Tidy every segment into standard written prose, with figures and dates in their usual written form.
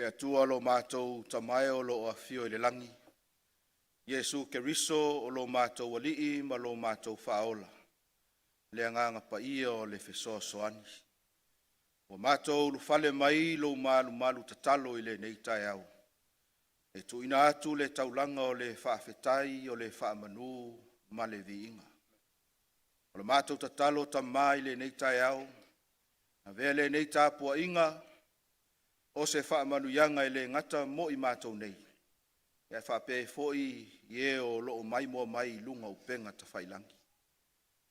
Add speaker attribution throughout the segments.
Speaker 1: le atua lo mātou tamae o lo afio i le langi. Iesu Keriso o lo mātou alii ma lo mātou whaola. Le anganga pa ia o le fesoa soani. O mātou lufale mai lo malu tatalo i le neitai au. E tu ina atu le taulanga o le whaafetai o le whaamanu ma le viinga. O le mātou tatalo tamai le neitai au. Na vea le neita apua inga o se whaamanu yanga i le ngata mo i mātou nei. Ia whape foi ie o loo mai mua mai lunga upenga ta whailangi.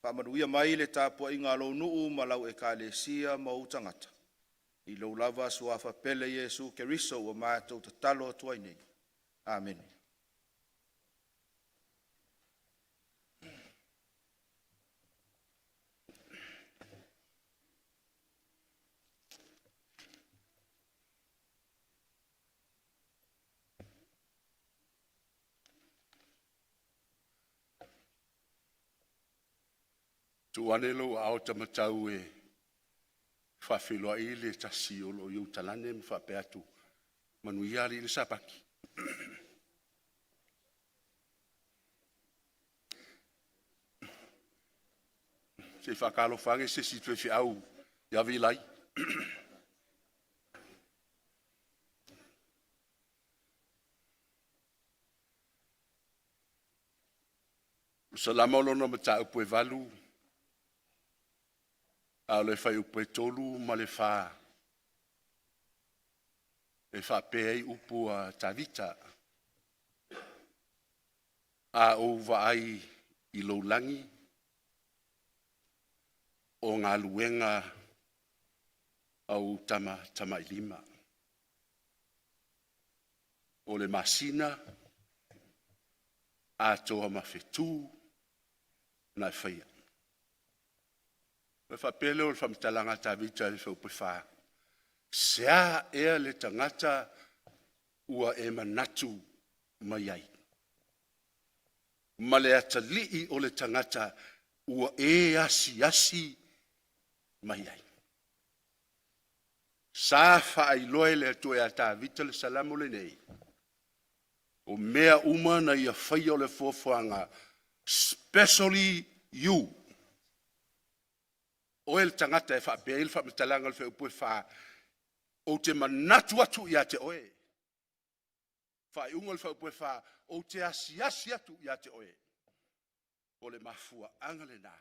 Speaker 1: Whaamanu ia mai le tāpua inga lo nuu malau e ka le sia ma utangata. I lo lava suafa pele Iesu Keriso o mātou tatalo atua nei. Amen.
Speaker 2: Tuanelo ao tamatau e whawhiloa i le tasi o lo iu talane mi whapeatu manuiari le sapaki. Se whakalo whange se si tue au ia vilai. Salamolo no matau pue valu. A le whai upe tolu ma le wha. E wha pēi upu a tavita. A o vai i lo langi. O ngā luenga au tama i lima. O le masina. A toa mawhetu. Na whaia. Me whapele o le whamitalanga tawita le whaupe wha. Sea ea le tangata ua e manatu mai ai. Ma le atalii o le tangata ua e asi mai ai. Sa whaailoe le atu e a tawita le salamu le nei. O mea uma na ia whaia o le fuafuanga. Especially you. O el tangata e whaapea il whaamitalanga le whaupe wha. O te manatu atu ia te oe. Whai unga le whaupe wha. O te asi atu ia te oe. O le mafua angale nā.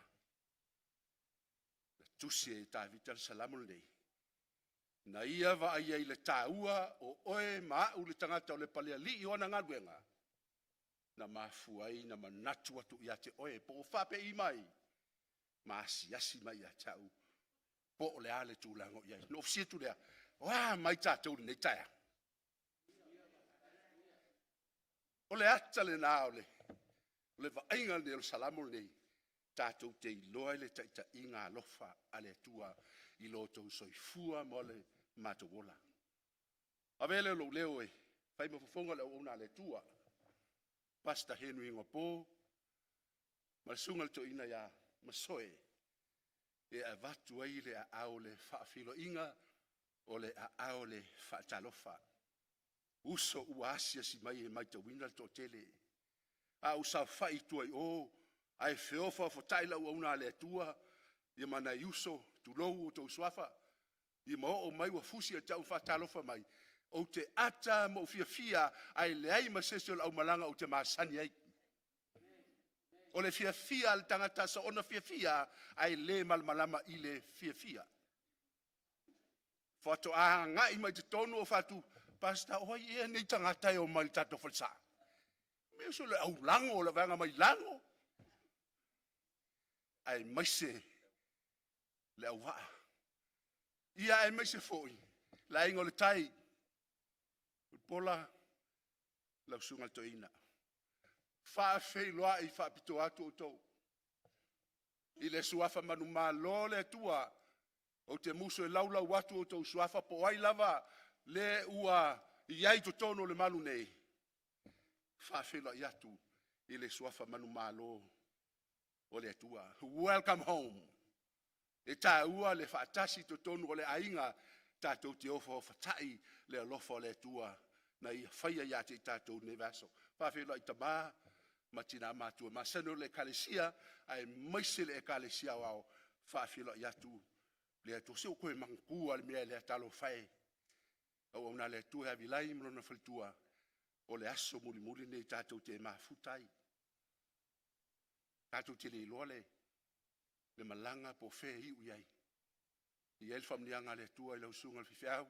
Speaker 2: Na tusi e tā vita le salamu nei. Na ia wa ai le tāua o oe maau le tangata o le palea li i ona ngaduenga. Na mafua ai na manatu atu ia te oe. Po whape i mai. Ma asi mai a tau. Po le ale tūlango iai. No fsia tu lea. Wā mai tātou nei taia. O le ata le nā o le. O le vainga le o salamu nei. Tātou te iloa le taita inga alofa ale tua. I loto soifua mo le matawola. Avele lo leo e. Whai mafufonga le ona le tua. Pasta henu ingo po. Masunga le to ina ya. Masoe, e a vatu ai le a ao le whaafilo inga, o le a ao le whaatalofa. Uso ua asia si mai e mai ta wina to tele. A usa whai tuai o, ai whiofa fo taila ua una le tua, i mana iuso, tu lou o tau swafa, i mo o mai wa fusi a tau whaatalofa mai. O te ata mo fia ai le ai masesio au malanga o te maasani ai. O le fia al tangata sa ona fia ai le malmalama i le fia. Fato a ngai mai te tonu o fatu pasta o ia nei tangata o mai tato falsa. Me so le au lango o le vanga mai lango. Ai mai se le au wa. Ia ai mai se foi. La ingo le tai. Pola la sunga toina. Failauga i whaapito atu o tau. I le suafa manu malo le tua. O te muso e laulau atu o tau suafa po ai lava le ua i ai to tono le manu nei. Failauga i atu i le suafa manu malo o le tua. Welcome home. E tā ua le whaatasi to tono o le ainga tātou te ofo whatai le alofa le tua na i whaia ia te tātou ne vaso. Whawhelo i tamā, ma tina mātua. Ma seno le kalesia, ai maise le kalesia wao, whawhelo i atu. Le atu seo koe mangkua le mea le atalo whae. Au au na le tua hea vilai mrona whaltua. O le aso muli muli nei tātou te mafutai. Tātou te le iloa le malanga po whea hiu iai. I el whamnianga le tua i lau sunga le whiwhiau,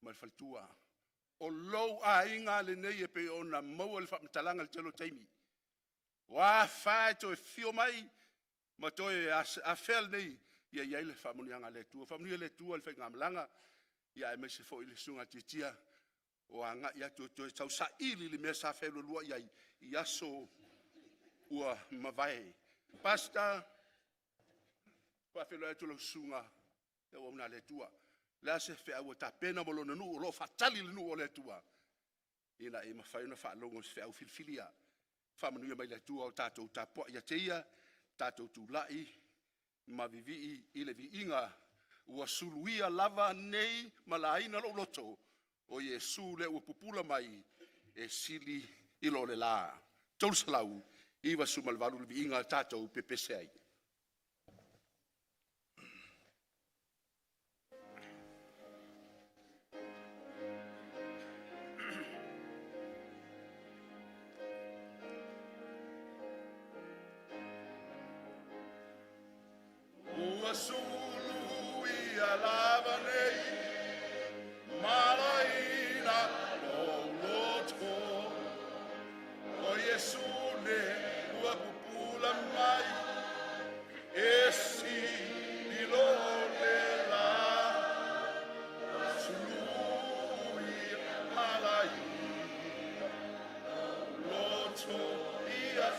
Speaker 2: ma le whaltua. O lou a inga le nei e pe o na maua le whamtalanga le telo teimi. Wa whae to e fio mai, ma to e a fel nei, ia iai le whamnianga le tua. Whamnia le tua le whainga malanga, ia e mese fo i le sunga titia, o a nga ia to e tau sa ili le mea sa whelo lua iai, i aso ua mawai. Pasta, whawhelo e tolo sunga, e o na le tua. La se fe au ta pena mo lona nu lo fatali le nu o le tua. Ina e mawhaina whaalongo se fe au filfilia. Whamanuia mai le tua o tātou tapoa ia teia, tātou tūlai, ma vivii i le vi inga, ua suluia lava nei malaina lo loto, o Yesu le ua pupula mai, e sili ilo le la. Tolu salau, iwa sumalvalu le vi inga tātou pepese ai. Sulu ia lava nei malaina lo loto o Yesu ne ua pupula mai e si di lo le la sulu ia malaina loto ia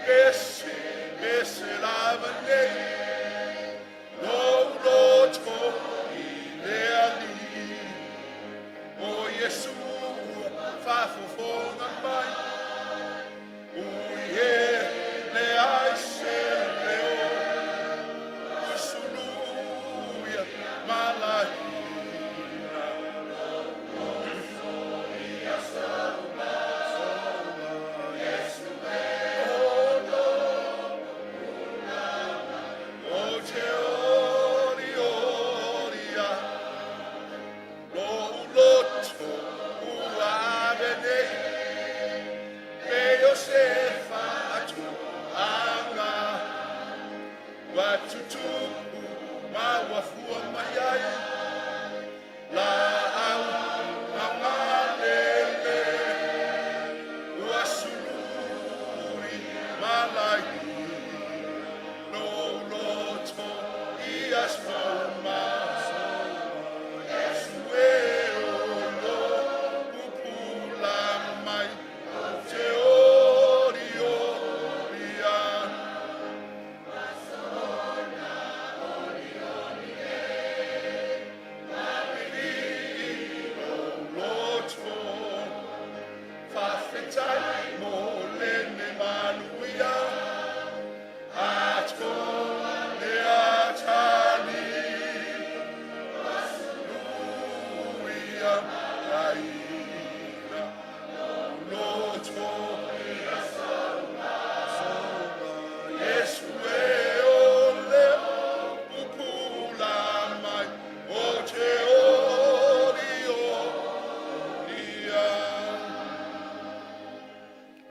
Speaker 2: Pese lava nei, no loto i le ali. O Yesu fa fofonga mai, uie le aise leo, suluia malai.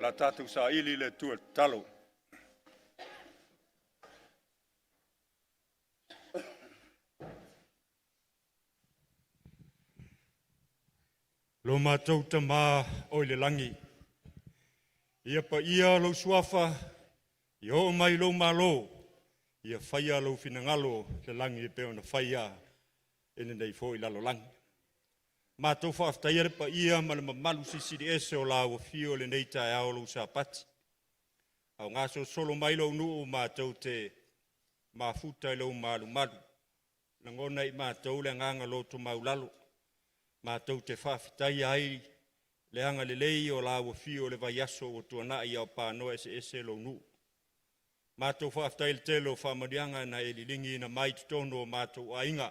Speaker 2: La tātou sa ili le tua talo.
Speaker 3: Lo mātou tamā o le langi. Ia pa ia lo suafa, i ho mai lo malo, ia whaia lo finangalo le langi e peo na whaia ene nei fo i lalo langi. Mātou whaaftaia pa ia ma le mamalu sisiri ese o la ua fio le nei tae ao lo sa pati. Au ngaso solo mai lo nu o mātou te mafuta i lo malu malu. Langona i mātou le nganga lo to maulalo. Mātou te whawhitai ai, le anga le lei o la wafio le vai aso o tuana i au pānoa ese lo nu. Mātou whawhitai le telo whamarianga na e lilingi na mai tutono o mātou ainga.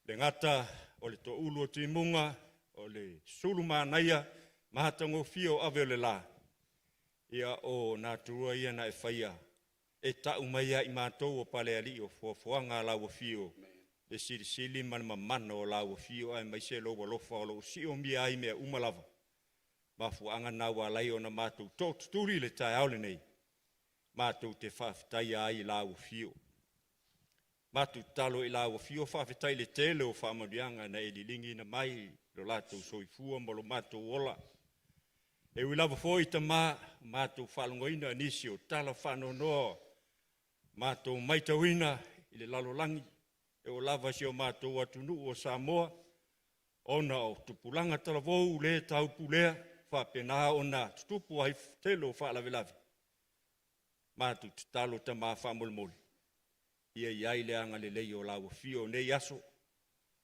Speaker 3: Le ngata o le to ulu o timunga, o le sulu mānaia, mahatango fio ave le la. Ia o nā turua ia na e whaia. E tau mai i mātou o pale ali o fuafuanga la wafio. Le siri mana o la wafio ai mai se loa lofa o lo si o mia ai mea umalava. Mafuanga na walai o na mātou tōtuturi le tai aole nei. Mātou te whawhitai ai la wafio. Mātou talo i la wafio whawhitai le tele o whamarianga na e lilingi na mai lo lātou soifua mo lo mātou ola. E wilava fo i ta mātou whalongoina nisi o tala whanonoa. Mātou maitawina i le lalolangi. E o lava si o mātou atunu o Samoa. Ona o tupulanga talavou le taupulea. Whapena ona tutupu ai telo whaalavilavi. Mātou te talo ta mā whamolmoli. Ia iai le anga le lei o la wafio nei aso.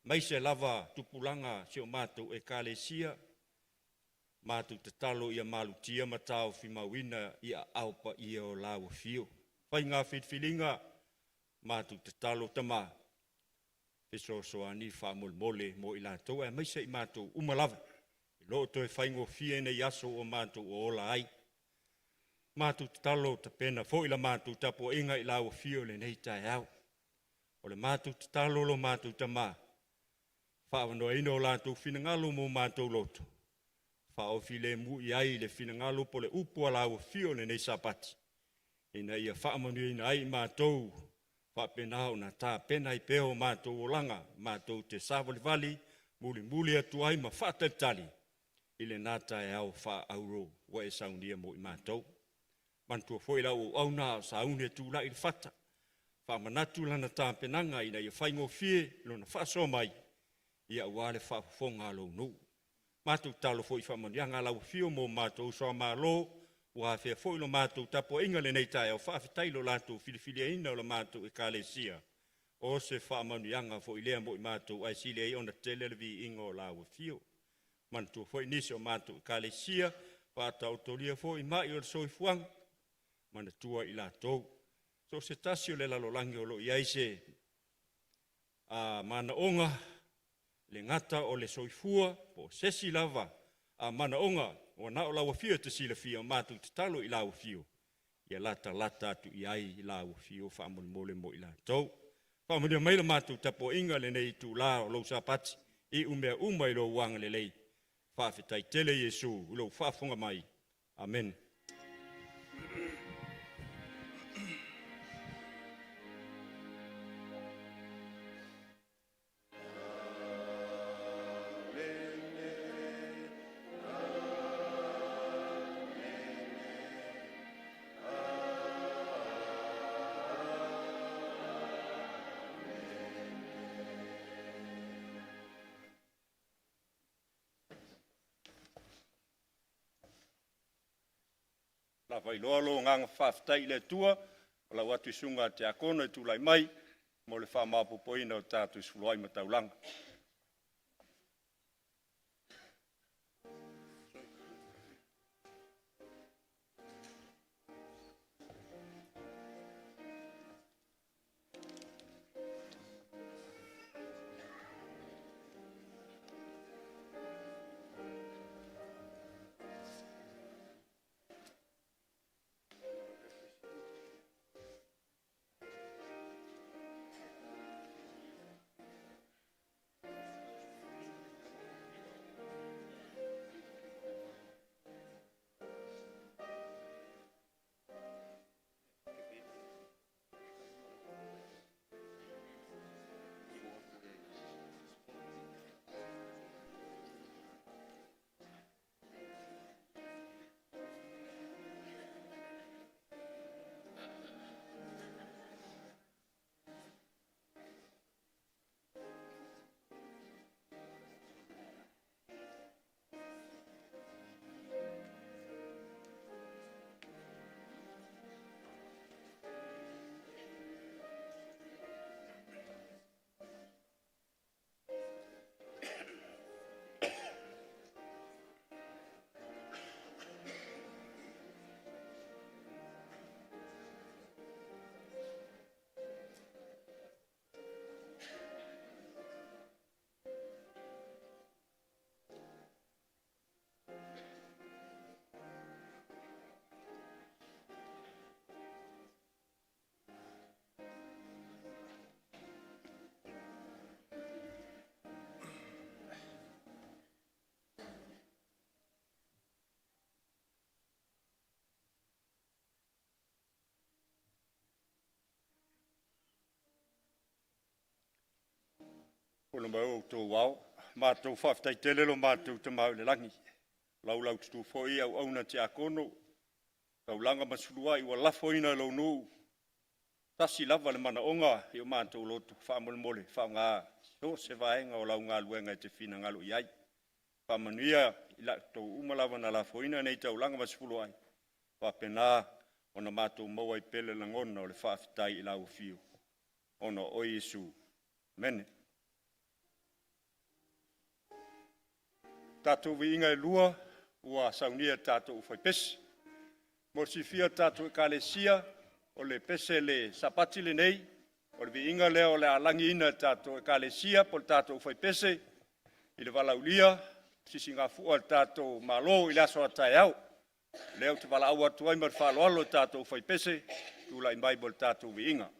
Speaker 3: Mai se lava tupulanga si o mātou e kālesia. Mātou te talo ia malutia matao fimawina ia aupa ia o la wafio. Whai ngā whitwhilinga, mātou te talo ta mā. Peso soani whamolmole mo i lātou e mai se i mātou umalava. Lo to e whaingo fie nei aso o mātou o ola ai. Mātou te talo ta pena fo ila mātou tapo inga i la wafio le nei tai au. O le mātou te talo lo mātou ta mā. Whaavanoa ino o lātou finangalo mo mātou loto. Whaofile mu i ai le finangalo po le upo a la wafio le nei sapati. Ina ia whaamanu ina ai mātou. Whapena o na tā pena i peo mātou o langa. Mātou te savali muli atu ai ma whatatali. Ile nata e au wha auro wa e Sauniga mo i mātou. Mantua foi la o auna saune tu la il fata. Fa manatu lana tā penanga ina ia whaingo fie lona whaso mai. Ia wale whafonga lo nu. Mātou talo foi whamanianga lau fio mo mātou soa mālo. Ua whea foi lo mātou tapo inga le nei tae au whawhitai lo lātou filifilia ina o la mātou e kālesia. O se whamanianga foi lea mo i mātou ai sile ai ona televi inga o lau fio. Mantua foi nisi o mātou e kālesia. Pata o tolia foi mai o soifuang. Mana tua i lātou. So se tasio le lalolangi o lo iai se mana onga le ngata o le soifua po sesi lava mana onga o na o lawa fio te sila fio mātou te talo i lawa fio. Ia lata atu i ai i lawa fio whaamoni mole mo i lātou. Whaamoni maila mātou tapo inga le nei tu la o lau sapati i umea umai lo wanga le lei. Whawhitai tele Jesu ulo whafunga mai. Amen. La vai loalo nganga whawhitai le tua, o lau atu sunga te akono e tūlai mai, mo le whamapopoina o tātou suluai mataulanga. O le mau tō wao, mātou whaftai tele lo mātou te mau le langi. Lau lau tutu fōi au auna te akono, tau langa masurua i wa lafo ina lau nuu. Tasi lava le mana onga i o mātou loto, wha mole mole, wha ngā so se vaenga o lau ngā luenga i te whina ngalo i ai. Wha manuia i la tō umalawa na lafo ina nei tau langa masurua ai. Wha pena o na mātou maua i pele langona o le whaafitai i lau fio. Ono o Yesu. Mene. Tātou vi inga e lua, ua saunia tātou ufai pesi. Morsi fia tātou e kālesia, o le pese le sapati le nei, o le vi inga leo le alangi ina tātou e kālesia, po le tātou ufai pese, i le valaulia, sisi ngā fua tātou malo i le aso atai au. Leo te vala aua tuai mar whaloalo tātou ufai pese, tūla i mai bol tātou vi inga.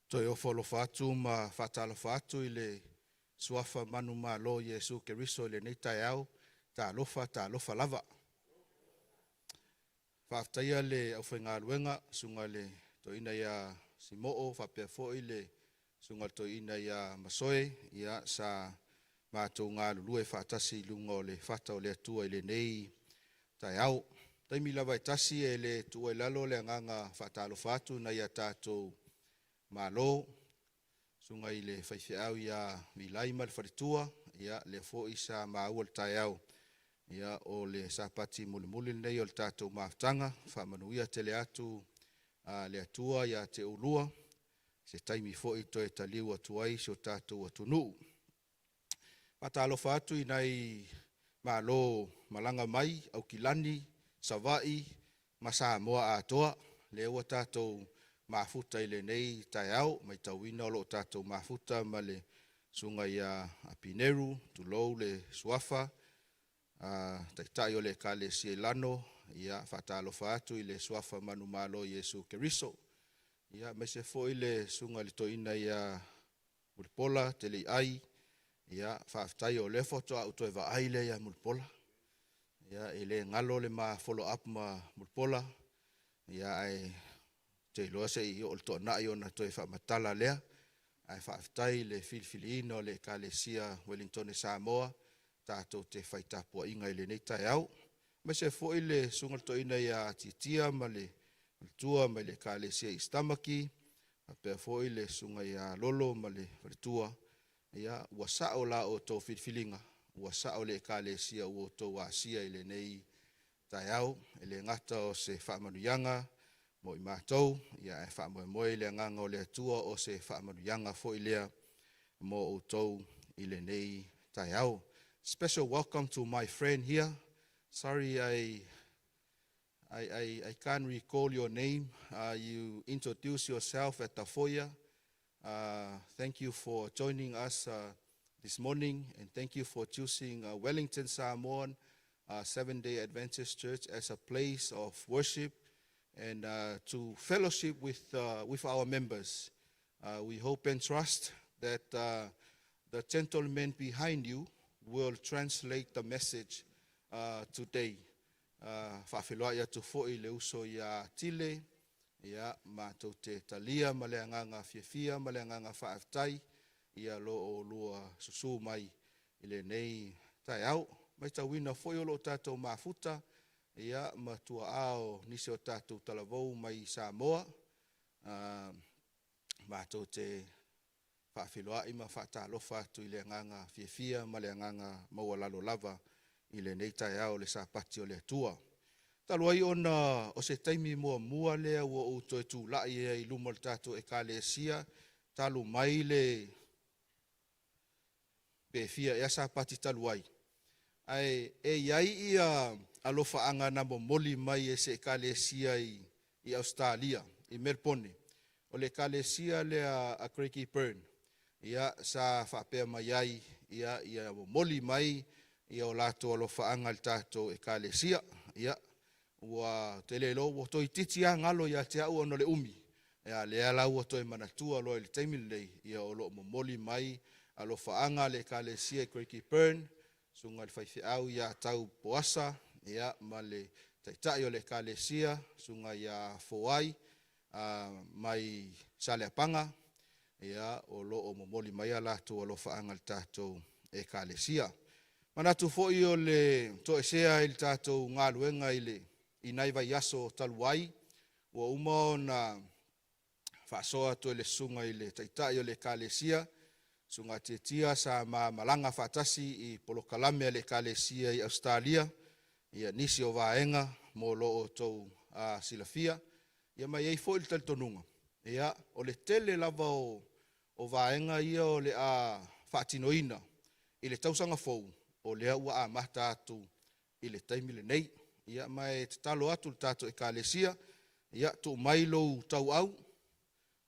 Speaker 1: Toi o folo fatu ma fatalo fatu i le suafa manu malo Iesu Keriso i le nei tai au, ta lofa lava. Whaaftaia le au whainga luenga, sunga le to ina ia Simoo, whapea fo i le sunga to ina ia Masoe, ia sa mātou ngā lulue whaatasi lunga o le whata o le atua i le nei tai au. Taimi lava i tasi e le tua i lalo le anganga whaatalo fatu na ia tātou malo, sunga i le whaiwhiau ia milai ma le wharitua, ia le fo i sa maua le tai au. Ia o le sapati muli nei o le tātou maafutanga, whamanuia tele atu le atua ia te ulua, se taimi fo i toi taliu atuai so tātou atunu. Patalo fatu i nei malo malanga mai, au kilani, savai, masa moa atoa, le ua tātou mafuta i le nei tai au, mai tauina o lo tātou mafuta ma le sunga ia apineru, tulou le suafa, taitai o le kale si lano, ia fatalo fatu i le suafa manu malo Iesu Keriso. Ia mese fo i le sunga le toina ia mulpola, tele ai, ia whaaftai o le foto au toi wa aile ia mulpola. Ia ele ngalo le ma follow up ma mulpola. Ia ai te loa se i o le toa i ona toi whaamatala lea. Ai whaaftai le filfiliino le kalesia Wellington e Samoa. Tātou te whaitapua inga i le nei tai au. Mese fo i le sunga le toina ia titia ma le tua ma le kalesia i stamaki. Apea fo i le sunga ia lolo ma le tua. Ia ua sao la o tō filfilinga, ua sao le kalesia o tō wasia i le nei tai au, e le ngata o se whaamanuyanga mo i mātou, ia e whaamoe le nganga o le atua o se whaamanuyanga fo i lea mo o tō i le nei tai au. Special welcome to my friend here. Sorry, I can't recall your name. You introduce yourself at the foyer. Thank you for joining us this morning, and thank you for choosing Wellington Samoan Seventh-day Adventist Church as a place of worship and to fellowship with our members. We hope and trust that the gentleman behind you will translate the message today. Failauga ia tu fo'i le uso ia tile, ia mātou te talia ma le anganga fiafia, ma le anganga whaaftai, ia lo o lua susu mai i le nei tai au. Mai tauina foi o lo tātou mafuta, ia matua ao nisi o tātou talavou mai Samoa. Mātou te whaafilua ima whaatalofa tu i le anganga fiafia, ma le anganga maua lalo lava i le nei tai au le sapati o le atua. Taluai ona o se taimi mua lea ua o toi tu lai e i luma le tātou e kalesia, talu mai le pefia e asa pati taluai. Ai e iai ia alofa anga na moli mai e se kalesia i Australia, i Melbourne. O le kalesia le a Creaky Burn. Ia sa whapea mai ai, ia moli mai, ia o lato alofa anga le tātou e kalesia. Ia ua telelo ua toi titi a ngalo ia te au ono le umi. Ia le ala ua toi manatua loa le taimile lei, ia o lo moli mai, alofa anga le kalesia Creaky Burn, sunga le whaiwhiau ia tau poasa, ia ma le taitai o le kalesia, sunga ia foai, mai Saleapanga, ia o lo o moli mai ala tu alofa anga le tātou e kalesia. Manatu fo'i o le toesea i le tātou ngā luenga i nai vai aso taluai, ua uma o na whaasoa to le sunga i le taitai o le kalesia, sunga tia sa malanga whaatasi i polokalame le kalesia i Australia, ia nisi o vaenga mo lo o tau silafia, ia mai ei fo'i le talitonunga. Ia o le tele lava o vaenga ia o le a whaatinoina i le tausanga fou, o lea ua amata atu i le taimile nei. Ia mai te talo atu le tātou e kalesia, ia tu mai lou tau au,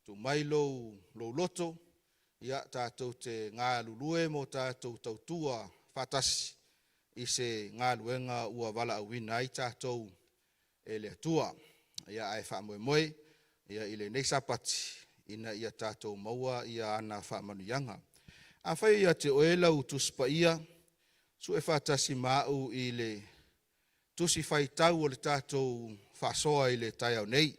Speaker 1: tu mai lou loto, ia tātou te ngā lulue mo tātou tautua whatasi i se ngā luenga ua wala awina ai tātou e le atua. Ia ai wha moe, ia i le nei sapati, ina ia tātou maua ia ana whaamanuianga. A whai ia te oela u tuspa ia, su e whātasi māu i le tusi whaitau o le tātou whaasoa i le tai au nei.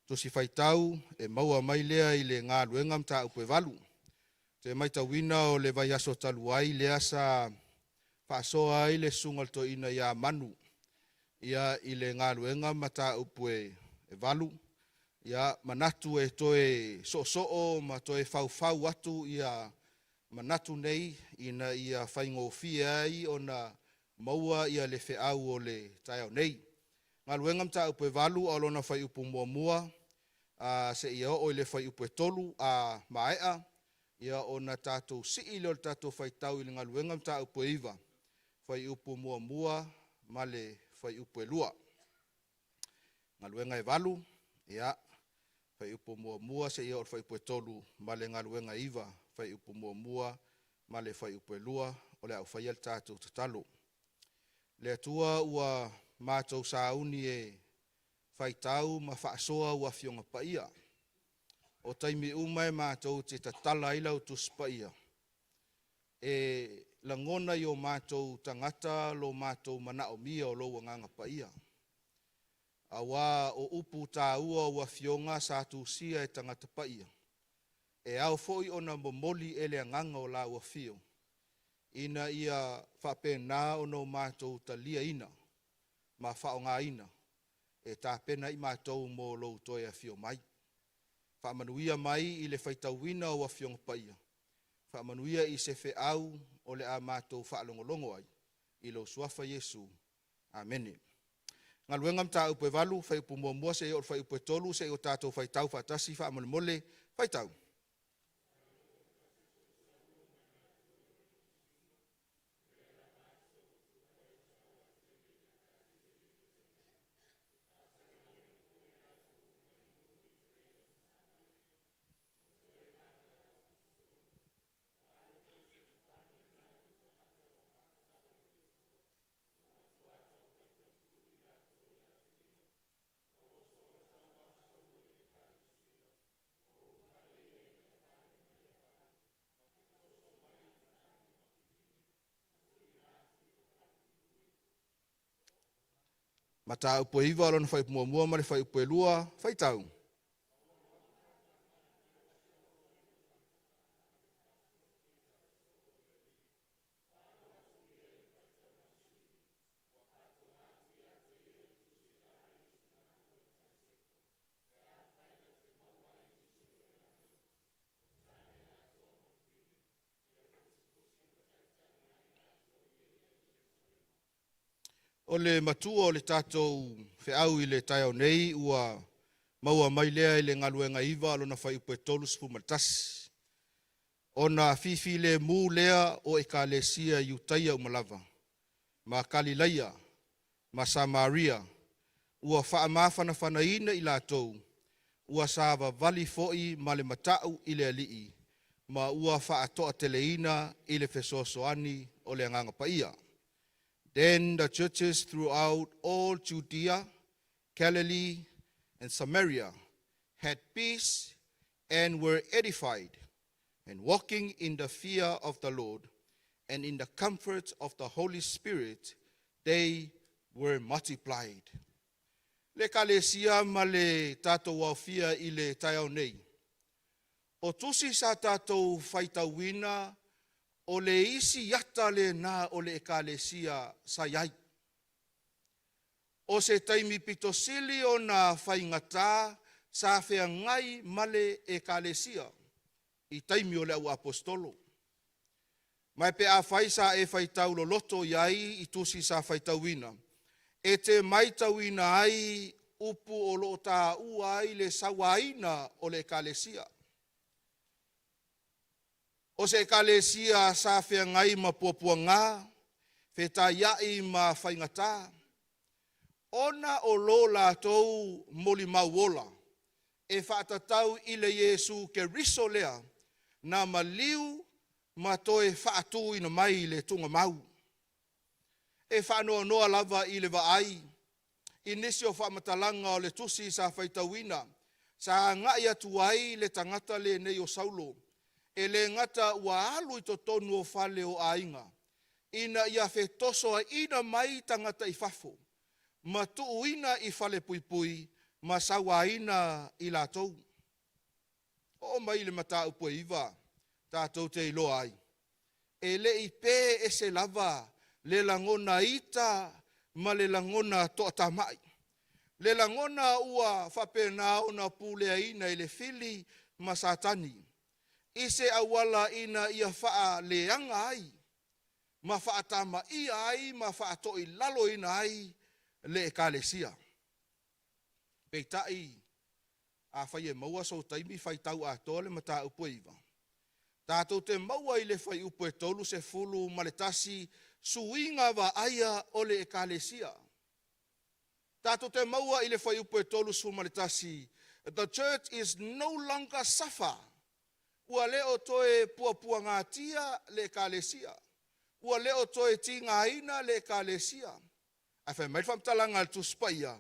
Speaker 1: Tusi whaitau e maua mai lea i le ngā luenga mta upe walu. Te maita wina o le vai aso taluai lea sa whaasoa i le sungal to ina ia manu. Ia i le ngā luenga mta upe walu. Ia manatu e toe so ma toe fau atu ia manatu nei ina ia whaingofia ai o na maua ia le whiau o le tai au nei. Ngā luenga mta upe walu o lona whai upu mua se ia o le whai upe tolu a maea ia o na tātou sii leo tātou whai tau i le ngā luenga mta upe iwa. Whai upu mua ma le whai upe lua. Ngā luenga e walu ia whai upu mua se ia o whai upe tolu ma le ngā luenga iwa. Whai upu mua ma le whai upe lua o le au whai al tātou tatalo. Le atua ua mātou sauni e whaitau ma whaasoa ua fionga paia. O taimi umae mātou te tatala ila o tuspa ia. E langona i o mātou tangata lo mātou manao mia o loa nganga paia. Awa o upu tā ua ua fionga sa tūsia e tangata paia. E au foi ona momoli ele anganga o la ua fio. Ina ia whapena o no mātou talia ina. Ma whaonga ina. E tāpena i mātou mō lou toi a fio mai. Whamanuia mai i le whaitauina o a fionga paia. Whamanuia i se wheau o le a mātou whaalongolongo ai. I lo suafa Yesu. Amene. Ngā luenga mta upe walu, whai upu mua se i o whai upe tolu, se i o tātou whaitau whaatasi, whaamole whaitau. Mata upo iwa alona whai mua ma le whai upo lua, whai tau. O le matua o le tātou whiau i le tai au nei ua maua mai lea i le ngaluenga iwa alona whai upe tolu sipu matasi. O na fifi le mū lea o e ka lesia i utaia umalava. Ma Kalilaia, ma Samaria, ua wha mawhana whanaina i lātou. Ua sāwa vali foi ma le matau i le alii. Ma ua wha atoa teleina i le fesosoani o le anganga paia. Then the churches throughout all Judea, Galilee, and Samaria had peace and were edified, and walking in the fear of the Lord and in the comfort of the Holy Spirit, they were multiplied. Le kalesia ma le tātou awhia i le taiao nei. O tusi sa tātou whaitauina o le isi yata le na o le ekalesia sa iai. O se taimi pitosili o na whaingata sa whea ngai male ekalesia i taimi o le au apostolo. Mai pe a whai sa e whaitau lo loto iai i tusi sa whaitauina. E te maitauina ai upu o lo tā ua ai le sawaina o le ekalesia. O se ekalesia sa whea ngai ma puapua ngā, wheta iai ma whaingata. Ona o lo lātou moli mauola, e whaatatau i le Yesu ke riso lea, na maliu ma toe whaatu ina mai le tunga mau. E whaanoa noa lava i le vaai, i nisi o whaamatalanga o le tusi sa whaitauina, Sa ngai atu ai le tangata le nei o Saulo. E le ngata ua alu i to tonu o fale o ainga. Ina ia fetoso a ina mai tangata i fafo. Ma tuu ina i fale pui pui, ma sawa ina i lātou. O mai le mata upo iwa, tātou te ilo ai. E le i pē e se lava, le langona ita, ma le langona toa tamai. Le langona ua whapena o na pulea ina i le fili ma satani. Ise awala ina ia faa leanga ai. Ma faa tama ia ai, ma faa toi lalo ina ai le ekalesia. Peitai, a whai e maua so taimi whai tau a tole ma tā upo iwa. Tātou te maua i le whai upo e tolu se fulu maletasi suinga wa aia o le ekalesia. Tātou te maua i le whai upo e tolu su maletasi. The church is no longer suffer. Ua leo toe pua ngā tia le ekalesia. Ua leo toe ti ngā ina le ekalesia. A whai mai whamtalanga al tu spaia.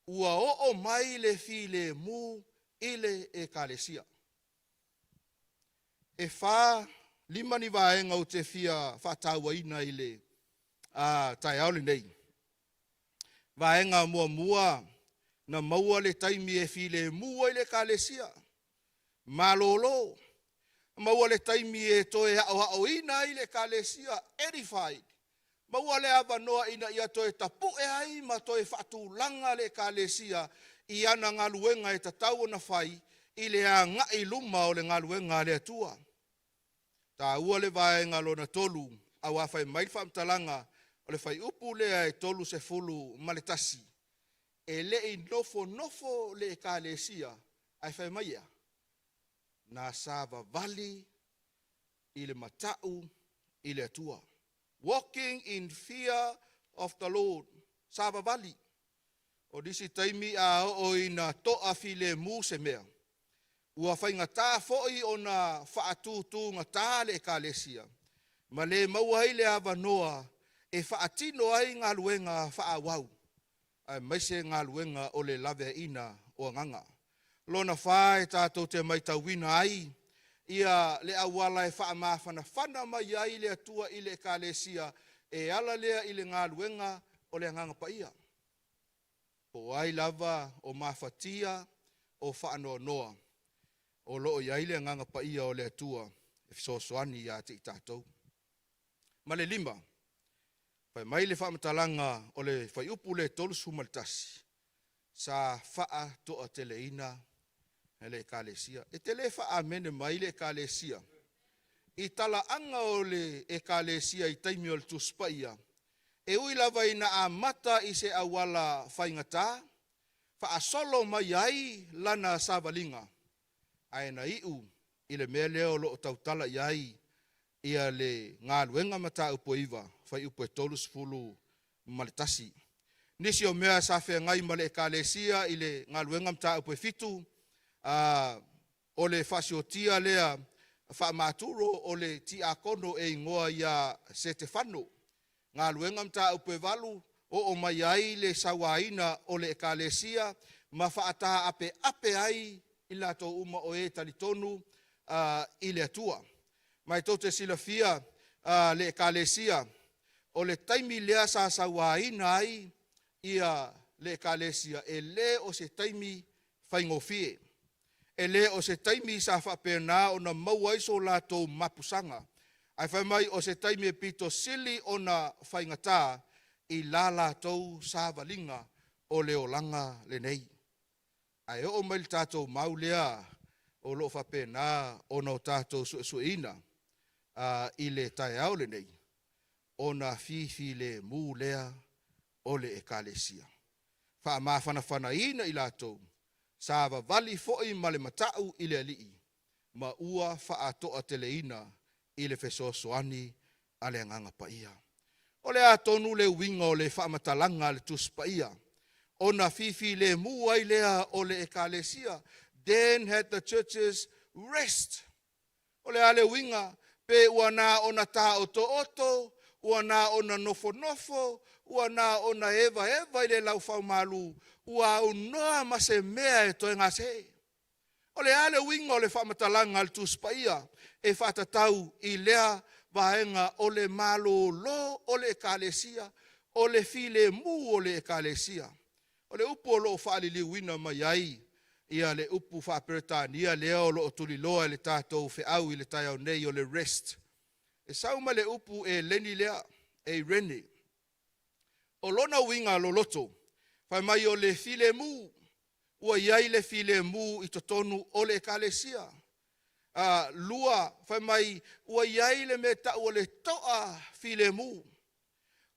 Speaker 1: Ua o mai le fi le mu i le ekalesia. E wha lima ni waenga o te fia whataua ina i le tai aole nei. Waenga mua na maua le taimi e fi le mua i le ekalesia. Malolo. Maua le taimi e toe hao ina i le ekalesia edified. Maua le awanoa ina ia toe tapu e ai ma toe whaatulanga le ekalesia i ana ngā luenga e tatau na whai i le a ngai luma o le ngā luenga le atua. Tā ua le vaenga lona tolu au a whai mai whamtalanga o le whai upu lea e tolu se fulu maletasi. E le i nofo le ekalesia ai whai mai ea. Na sava vali i le matau i le atua. Walking in fear of the Lord. Sava vali. O disi taimi a o ina toa fi le mu se mea. Ua whainga tā foi o na whaatutu ngā tā le ekalesia. Ma le maua le awanoa e whaatino ai ngā luenga whaawau. Ai maise ngā luenga o le lawe ina o nganga. Lona whae tātou te maitauina ai. Ia le awala e whaamawhana mai ai le atua i le ekalesia. E ala lea i le ngā luenga o le nganga paia. O ai lava o mawhatia o whaanoa noa. O loo iai le nganga paia o le atua e fisosoani ia te i tātou. Ma le lima, whai mai le whaamatalanga o le whai upu le tolusu maltasi. Sa whaa toa teleina e le ekalesia. E te le whaa mene mai le ekalesia. I tala anga o le ekalesia i taimi o le tuspaia. E ui lava ina a mata i se awala whaingata. Whaa solo mai ai lana savalinga. Aina iu i le mea leo lo o tautala iai ia le ngā luenga mata upo iwa, whai upo e tolu sifulu maletasi. Nisi o mea sa whea ngai ma le ekalesia i le ngā luenga mata upo e fitu, o le whasiotia lea whamaturo o le ti akono e ingoa ia Stefano. Ngā luenga mta upo e walu o mai ai le sawaina o le ekalesia ma whaataha ape ai i lato uma o e talitonu i le atua. Mai tau te silafia le ekalesia o le taimi lea sa sawaina ai ia le ekalesia e le o se taimi whaingofie. E le o se taimi sa whapena o na mauaiso lato mapusanga. Ai whai mai o se taimi e pito sili o na whaingata i la latou sa valinga o leolanga le nei. Ai o mai tātou maulea o lo whapena o na tātou suina i le tae au le nei. O na fifi le mu lea o le ekalesia. Wha ma whana ina i latou. Sa vali foi ma le matau i le alii. Ma ua wha atoa teleina i le fesosoani a le nganga paia. O le atonu le winga o le whamatalanga le tuspaia. O na fifi le mua i lea o le ekalesia. Then had the churches rest. O le ale winga pe ua o na ta oto, ua o na nofo, ua o na eva i le lau whaumalu. Ua unoa ma se mea e toi ngase. O le ale winga o le whamatalanga al tuspaia e whatatau I lea vaenga o le malo lo o le ekalesia, o le file mu o le ekalesia. O le upu o lo whaali wina mai ai, ia le upu whaperetania lea o lo o tuli loa le tātou whiau I le tai au nei o le rest. E sauma le upu e leni lea, e rene. O lona winga lo loto, whai mai o le file mu, ua iai le file mu I totonu o le ekalesia. Lua, whai mai, ua iai le me tau o le toa file mu.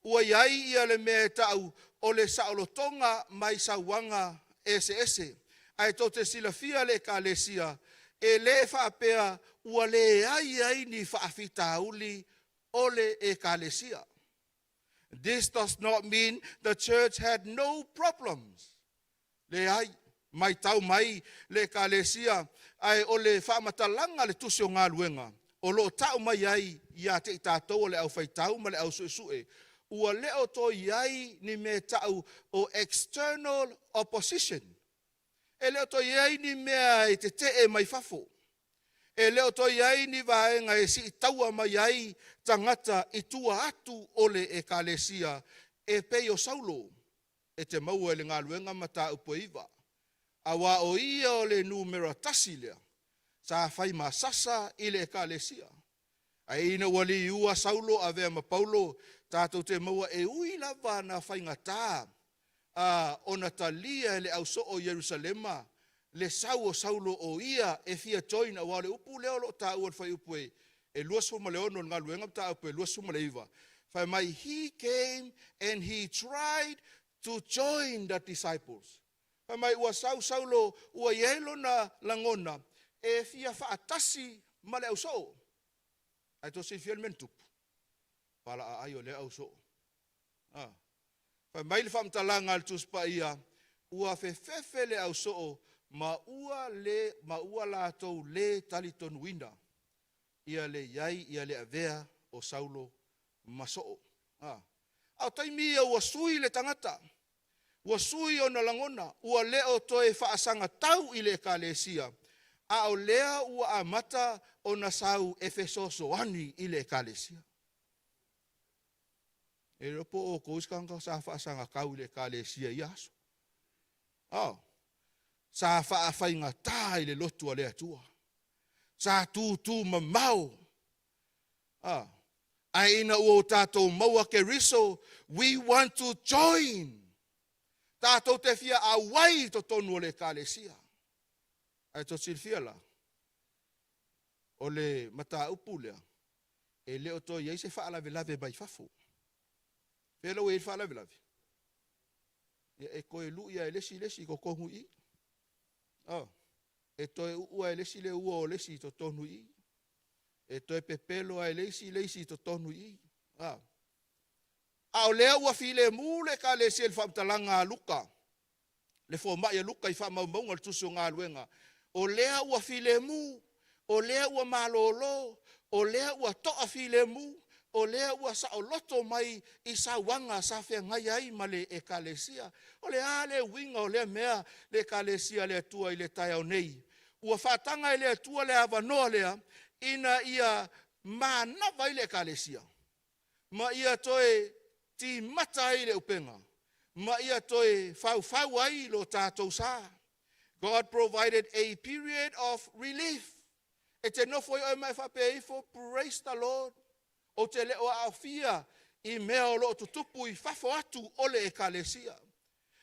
Speaker 1: Ua iai ia le me tau o le saolotonga mai sauanga ese. Ai tō te silafia le ekalesia, e le whaapea ua le ai ni whaafita uli o le ekalesia. This does not mean the church had no problems. Le ai, mai tau mai le ekalesia, ai o le whaamatalanga le tusi o ngā luenga. O lo tau mai ai, ia te tātou o le au whaitau ma le au suesue. Ua leo to iai ni me tau o external opposition. E leo to iai ni mea te te mai fafo. E leo to iai ni vaenga e si taua mai ai tangata I tua atu o le ekalesia e pei o Saulo. E te maua le ngā luenga mata upo iwa. Awa o ia o le numera tasilea. Sa fai masasa I le ekalesia. Ai ina wali iua Saulo a vea ma Paulo. Tātou te maua e ui lava na whaingatā. O Natalia le au so o Jerusalema. Le sau o Saulo o ia e fia join a wale upu leo lo tā ua whai upu e luasu ma leono ngā luenga tā upu e luasu ma leiva. Whai mai he came and he tried to join the disciples. Whai mai ua Saulo ua ielo na langona e fia whaatasi ma le au so. Ai to si fiel mentupu. Pala a ai o le au so. Whai mai le whamtalanga al tuspa ia, ua whewhewe le au so, ma ua lātou le talitonuina, ia le iai, ia le avea o Saulo masoo. Au taimi ia ua sui le tangata, ua sui o na langona, ua leo toe whaasanga tau I le ekalesia, a o lea ua amata o na sau Efesoso ani I le ekalesia. E ropo o kouskanga sa whaasanga kau I le ekalesia I aso. Sa whaawhainga tā I le lotu a le atua. Sa tū mamau. Ai ina ua o tātou maua ke riso, we want to join. Tātou te fia a wai to tonu o le ekalesia. Ai to silfia la. O le mata upu lea. E leo to iei se whaalave lave mai fafo. Pelo e whaalave lave. E koe lu ia e lesi ko kongu I. E toe ua e lesi le ua o lesi to tonu I. E toe pepelo a e lesi to tonu I. A o lea ua file mu le ka lesi el whamtalanga a Luka. Le fo mai a Luka I whamaumaunga le tusi o ngā luenga. O lea ua file mu. O lea ua malolo. O lea ua toa file mu. O lea ua sa o loto mai I sa wanga sa whea ngai ai ma le ekalesia. O lea le winga o lea mea le ekalesia le atua I le tai au nei. Ua whatanga I le atua le awanoa lea ina ia manava I le ekalesia. Ma ia toe ti mata ai le upenga. Ma ia toe fau ai lo tātou sa. God provided a period of relief. E te nofo I mai whapeifo, praise the Lord. O te leo a fia I mea o lo tutupu I fafo atu o le ekalesia.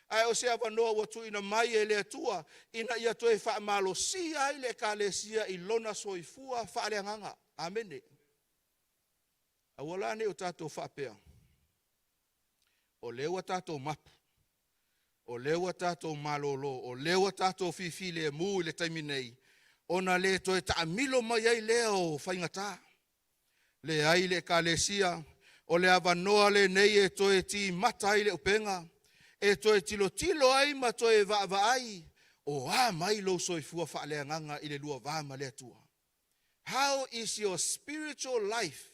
Speaker 1: Ai o se awanoa watu ina mai e le atua, ina ia toe wha malo si ai le ekalesia I lona soifua wha le nganga. Amene. Awala ne o tātou whapea. O lewa tātou mapu. O lewa tātou malolo. O lewa tātou fifile mu I le taimi nei. Ona le toe taamilo mai ai leo whaingata. Le ai le ekalesia, o le awanoa le nei e toe ti mata ai le upenga, e toe tilo ai ma toe va ai, o mai lo soifua whaaleanganga I le lua vama le atua. How is your spiritual life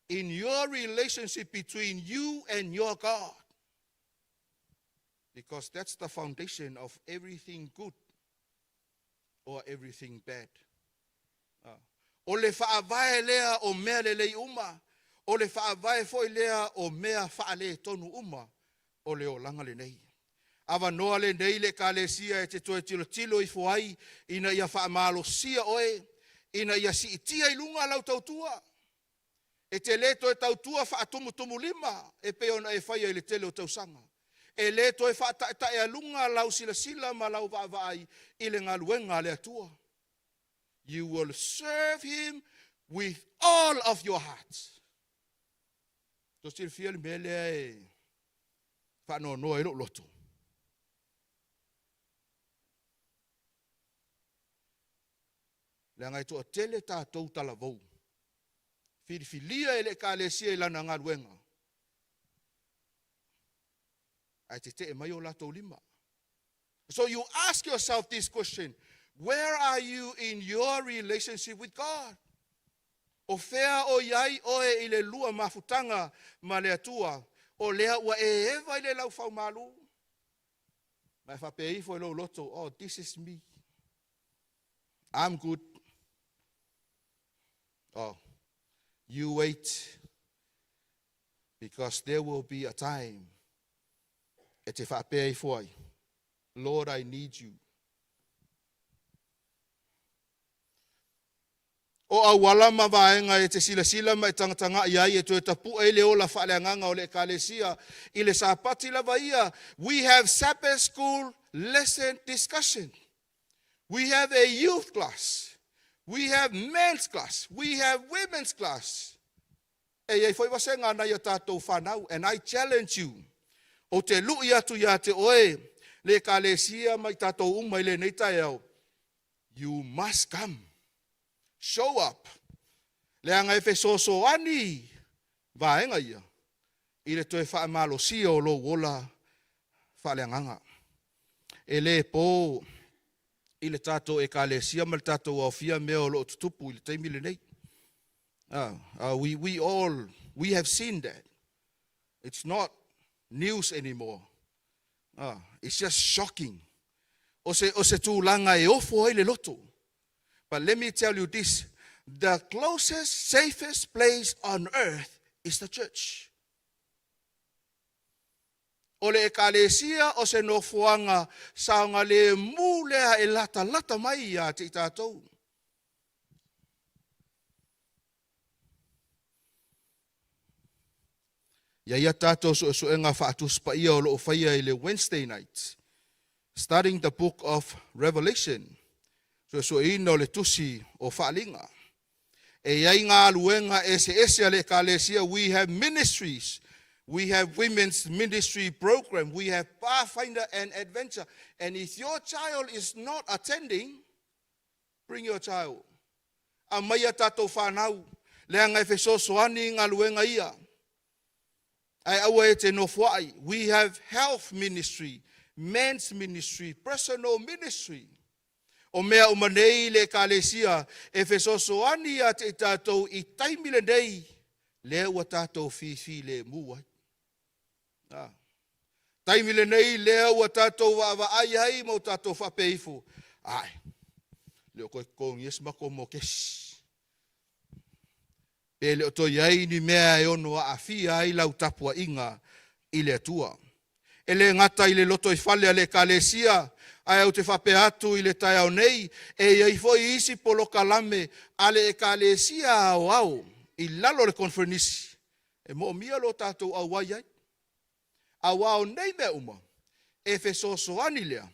Speaker 1: in your relationship between you and your God? Because that's the foundation of everything good. or everything bad. O le whaavae lea o mea lelei uma, o le whaavae foi lea o mea whaale tonu uma, o le o langa le nei. Awa noa le nei le kalesia e te toe tilo tilo I fuai, ina ia whaamalo sia oe, ina ia si itia I lunga lau tautua. E te leto e tautua whaatumu tumu lima, e peona e whaia I le tele o tausanga. E leto e whaata e alunga lau sila sila ma lau vaavai I le ngaluenga le atua. You will serve him with all of your heart. To still feel mele e whano noa I loto. Le ngai to tele tātou talavou. Whiriwhilia e le kālesia I lana ngaluenga. Ai te e mai o latou lima. So you ask yourself this question, where are you in your relationship with God? O whea o iai oe I le lua mafutanga ma le atua, o lea ua e ewa I le lau whaumalu. Mai whapei fo I lo loto, oh, this is me. I'm good. Oh, you wait, because there will be a time. E te whapei foi. Lord, I need you. O awala mawaenga e te sila mai tangatanga iai e to e tapu e le ola whaaleanganga o le kalesia I le sapati lava ia. We have Sabbath school lesson discussion. We have a youth class. We have men's class. We have women's class. E iei foi wasenga na ia tātou whanau. And I challenge you. O te lui atu ia te oe le kalesia mai tātou umai le neitai au. You must come. Show up. Le anga e whesoso ani. Vaenga ia. I le toe whaamalo sia o lo wola whaaleanganga. E le po I le tātou e kalesia ma le tātou au fia mea o lo tutupu I le teimi le nei. We have seen that. It's not news anymore. It's just shocking. O se tūlanga e ofo ai le loto. But let me tell you this, the closest, safest place on earth is the church. O le ekalesia o se nofuanga saunga le mulea e lata mai a te tātou. Ia tātou so enga whaatuspa ia o loo whaia I le Wednesday night, studying the book of Revelation. So ino le tusi o whaalinga. E iai ngā luenga ese le kalesia, we have ministries. We have women's ministry program. We have Pathfinder and Adventure. And if your child is not attending, bring your child. A maya tātou whanau, lea ngai whesosoani ngā luenga ia. Ai aua e te nofuai. We have health ministry, men's ministry, personal ministry. O mea umanei le kalesia e whesosoani a te tātou I taimile nei le ua tātou whiwhi le mua. Taimile nei le ua tātou wa ai ai mo tātou whapeifu. Ai, leo koe kongi es mako mo kesi. E leo to iai ni mea e ono a awhia ai lau tapua inga I le atua. E le ngata I le loto I whale a le kalesia, ai au te whape atu I le tai au nei, e iai foi isi polo kalame a le kalesia au I lalo le konferenisi. E mo mia lo tātou au wai ai. Au au nei mea uma, e whesosoani lea,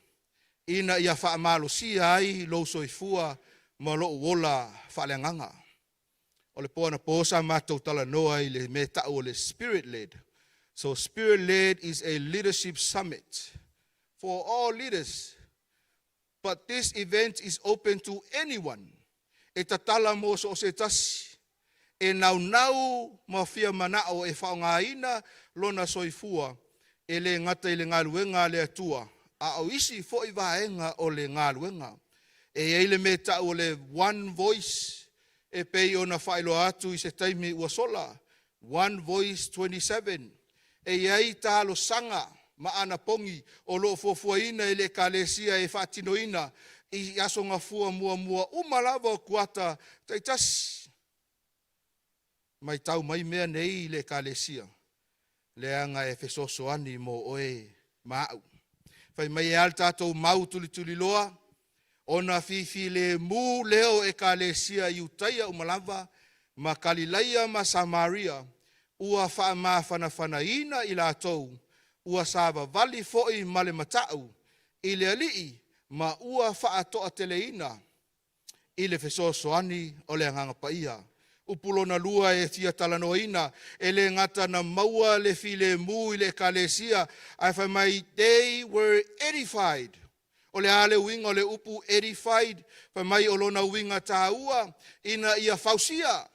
Speaker 1: ina ia whaamalo sia ai lo soifua ma lo wola whaaleanganga. O le poana posa mātou tala noa I le me tau o le spirit-led. So spirit-led is a leadership summit for all leaders. But this event is open to anyone. E tatala mo so se tasi. E nau ma fia manao e whaongaina lona soifua. E le ngata I le ngaluenga le atua. A au isi fo I vaenga o le ngaluenga. E eile me tau o le one voice. E pei ona whailo atu I se taimi ua sola. One voice 27. E iai tālo sanga ma ana pongi o lo fofuaina I le kalesia e whatinoina I aso ngā fua mua, umalawa o kuata, taitasi. Mai tau mai mea nei le kalesia. Le anga e fesosoani mo oe maau. Fai mai e al tātou mau tuli loa, ona fifi le mu leo e kalesia i utaia umalawa, ma Kalilaia ma Samaria, ua wha ma whanawhanaina i lātou, ua sāwa vali foi ma le matau, i le alii, ma ua wha atoa teleina, i le fesosoani o le anganga paia. Upulona lua e tia talanoina, e le ngata na maua le file mu i le kalesia, ai whai mai, they were edified. O le ale winga o le upu edified, whai mai o lona winga tāua, ina ia fausia.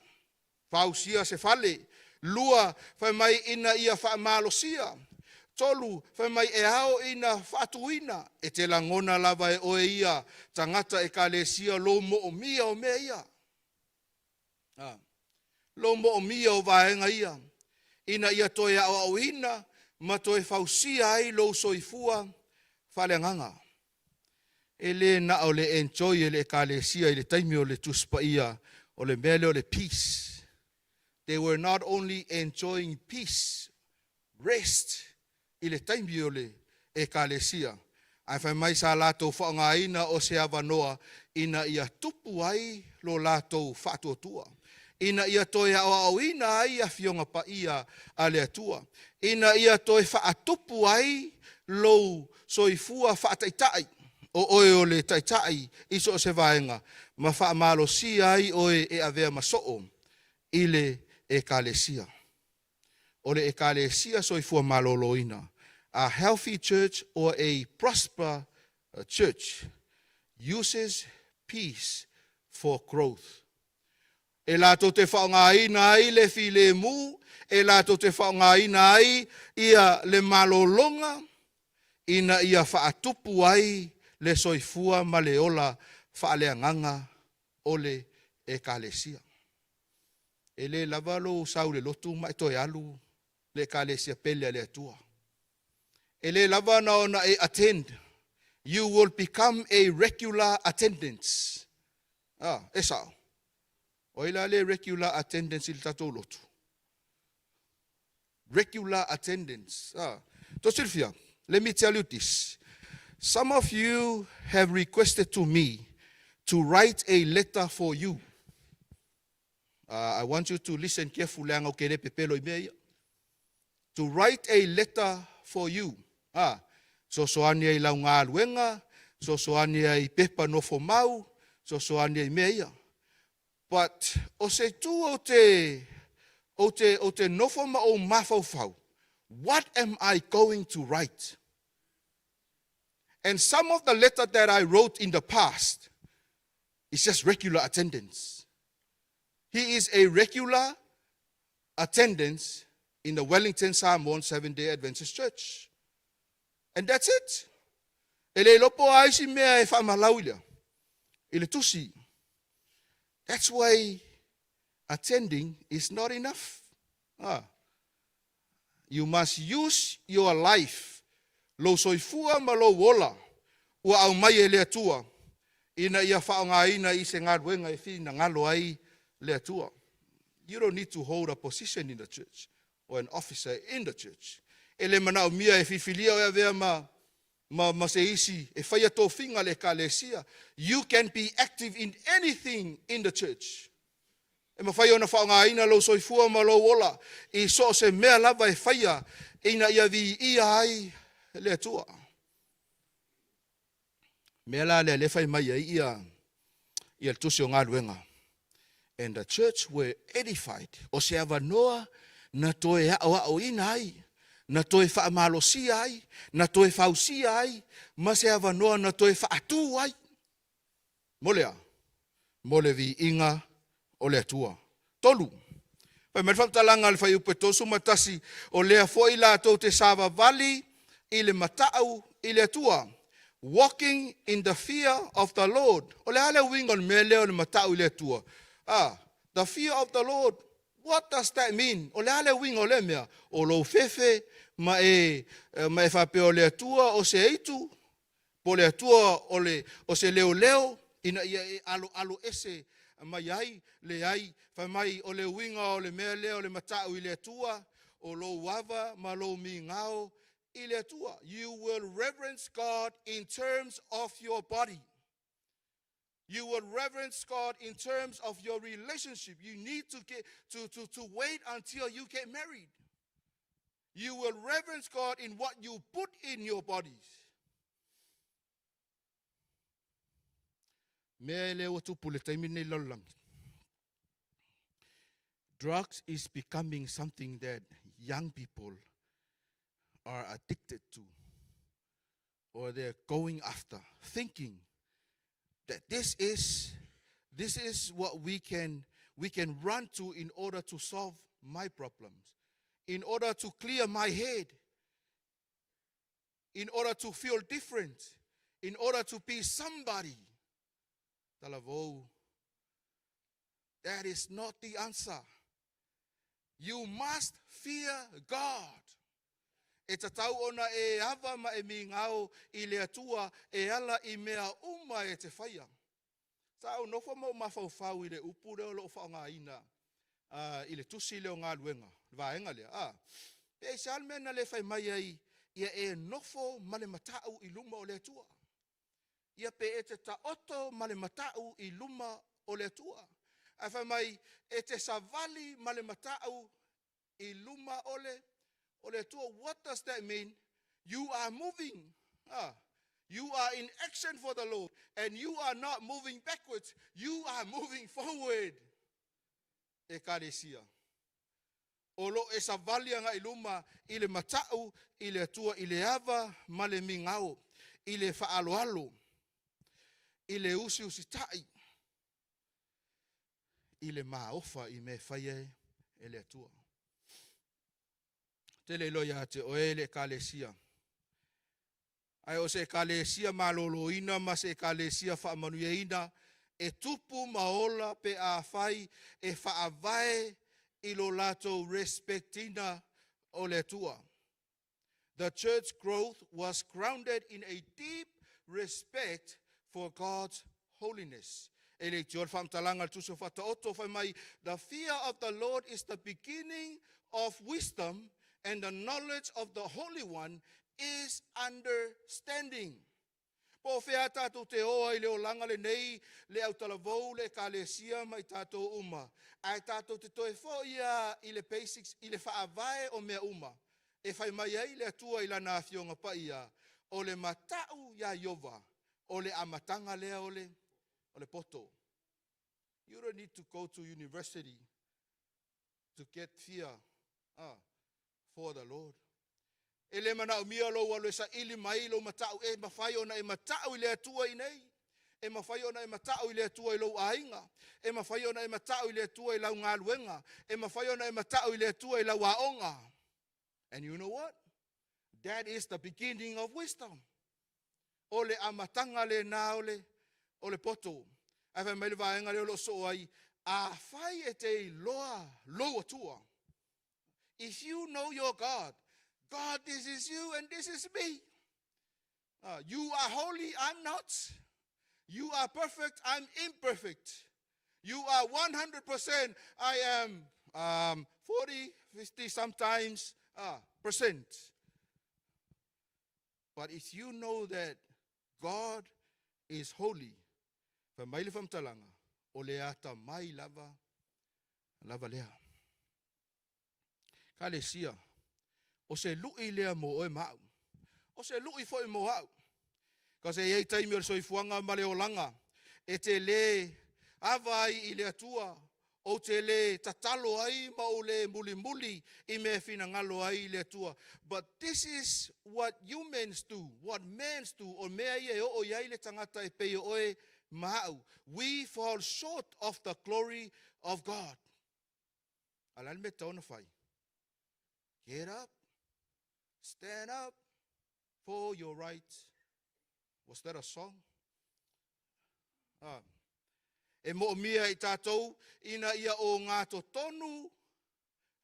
Speaker 1: Fausia se fale. Lua, whai mai ina ia whaamalosia. Tolu, whai mai e hao ina whaatuina, e te langona lava e oe ia, tangata e kalesia lo mo o mia o mea ia. Lo mo o mia o vaenga ia. Ina ia toe au au ina, ma toe fausia ai lo soifua, whale nganga. Ele na o le enjoy ele kalesia, ele taimi o le tuspa ia, o le mele o le peace. They were not only enjoying peace, rest, ile taimi o le ekalesia. Ai whai mai sa lātou whaangaina o se awanoa, ina ia tupu ai lo lātou whaatuatua. Ina ia toe au ina ai a fionga pa ia a le atua. Ina ia toe whaatupu ai lo soifua whaataitai. O oe o le taitai iso o se vaenga. Ma whaamalo si ai oe e avea masoo ile ekalesia. O le ekalesia soifua maloloina. A healthy church or a prosper church uses peace for growth. E lātou te whaongaina ai le file mu, e lātou te whaongaina ai ia le malolonga, ina ia whaatupu ai le soifua ma le ola whaaleanganga o le ekalesia. E le lavalo sau le lotu mai toi alu le ekalesia pele le atua. E le lava na ona e attend, you will become a regular attendance. E sao. O ila le regular attendance il tatou lotu. Regular attendance. To Sylvia, let me tell you this. Some of you have requested to me to write a letter for you. I want you to listen carefully. To write a letter for you. So soania I launga aluenga, so soania I pepa no fo mau, so soania I meia. But o se tu o te nofo ma o mafau. What am I going to write? And some of the letter that I wrote in the past is just regular attendance. He is a regular attendance in the Wellington Samoan Seventh-day Adventist Church. And that's it. Ele lopo aisi mea e whamalauila. Ele tusi. That's why attending is not enough. You must use your life. Lo soifua ma lo wola. Ua au mai e le atua. Ina ia whaongaina I se ngaruenga e whina ngalo ai le atua. You don't need to hold a position in the church or an officer in the church. Ele manao mia e whiwhilia o avea ma se isi e whaia tō whinga le kalesia. You can be active in anything in the church. E ma whaia ona whaongaina lo soifua ma lo wola. I so se mea lava e whaia ina ia vi ia ai le atua. Mea la le whai mai ia tusi o ngā luenga. And the church were edified. O se awanoa na toe ao ina ai. Na toe whaamalosia ai. Na toe whausia ai. Ma se awanoa na toe whaatu ai. Molea. Mole vi inga o le atua. Tolu. Pai mai whamtalanga le whai upe tosu matasi. O lea foi la tau te sawa vali. I le matau I le atua. Walking in the fear of the Lord. O le ale wingon me leo le matau I le atua. The fear of the Lord. What does that mean? O le ale wingo le mea. O lo fefe ma e whape o le atua o se eitu. Po le atua o se leo ina ia e alo ese mai ai le ai fa mai o le winga o le mea leo le matau i le atua o lo wava ma lo mingao i le atua. You will reverence God in terms of your body. You will reverence God in terms of your relationship. You need to get to wait until you get married. You will reverence God in what you put in your bodies. Drugs is becoming something that young people are addicted to, or they're going after, thinking that this is what we can run to in order to solve my problems, in order to clear my head, in order to feel different, in order to be somebody. That is not the answer. You must fear God. E tatau ona e ava ma e mingao i le atua e ala i mea uma e te whaia. Tau nofo mo mawhau i le upu reo lo whaonga ina i le tusi leo ngā luenga. Vaenga lea. E se almena le whai mai ai ia e nofo ma le matau i luma o le atua. Ia pe e te taoto ma le matau i luma o le atua. A whai mai e te savali ma le matau i luma o le atua. What does that mean? You are moving. You are in action for the Lord. And you are not moving backwards. You are moving forward. Ekalesia. Olo e savali anga i luma i le matau i le atua i le ava ma le mingao i le whaaloalo i le usi tai i le maofa i me whaie e le atua. Te le loia te oe le kalesia. Ai o se kalesia maloloina ma se kalesia whaamanuieina e tupu maola pe a whai e whaavae i lo lato respectina o le atua. The church growth was grounded in a deep respect for God's holiness. The fear of the Lord is the beginning of wisdom, and the knowledge of the Holy One is understanding. Po fea tātou te oa i leo langa le nei, le au talavou, le kalesia mai tātou uma. Ai tātou te toe fo ia i le basics, i le whaavae o mea uma. E whai mai ai le atua i lana fionga pa ia, o le matau ia Iova, o le amatanga lea o le poto. You don't need to go to university to get fear for the Lord. Ele mana umia lo walo sa ili mai lo matau e mawhai ona e matau i le atua i nei. E mawhai ona e matau i le atua i lo ainga. E mawhai ona e matau i le atua i lau ngā luenga. E mawhai ona e matau i le atua i lau waonga. And you know what? That is the beginning of wisdom. Ole amatanga le na ole poto. Ai whai maile vaenga leo lo so ai. A whai e te loa tua. If you know your God, God, this is you and this is me. You are holy, I'm not. You are perfect, I'm imperfect. You are 100%, I am 40, 50 sometimes percent. But if you know that God is holy, whamaile whamtalanga, o le ata mai lava lea. Kalesia. O se lui lea mo oe mau. O se lui foi mo au. Ka se iei taimi o le soifuanga ma le olanga. E te le avai i le atua. O te le tatalo ai ma o le muli i me fina ngalo ai i le atua. But this is what humans do. What men do. O mea ie o iai le tangata e pei oe mau. We fall short of the glory of God. Alal me tauna fai. Get up. Stand up for your rights. Was that a song? E mo mia i tātou, ina ia o ngā tonu